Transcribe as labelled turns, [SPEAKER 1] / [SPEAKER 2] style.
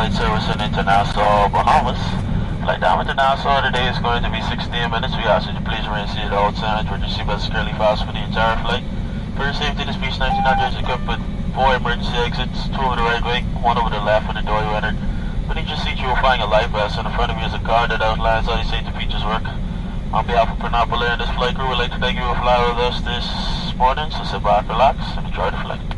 [SPEAKER 1] flight servicing International Bahamas. Flight down International today is going to be 16 minutes. We ask you to please remain seated all times with your seatbelt securely fastened for the entire flight. For your safety, this speech 1900 is equipped with 4 emergency exits, 2 over the right way, 1 over the left when the door you entered. Beneath your seat you will find a life vest, and in front of you is a card that outlines how these safety features work. On behalf of Pernambuco and this flight crew, we'd like to thank you for flying with us this morning, so sit back, relax, and enjoy the flight.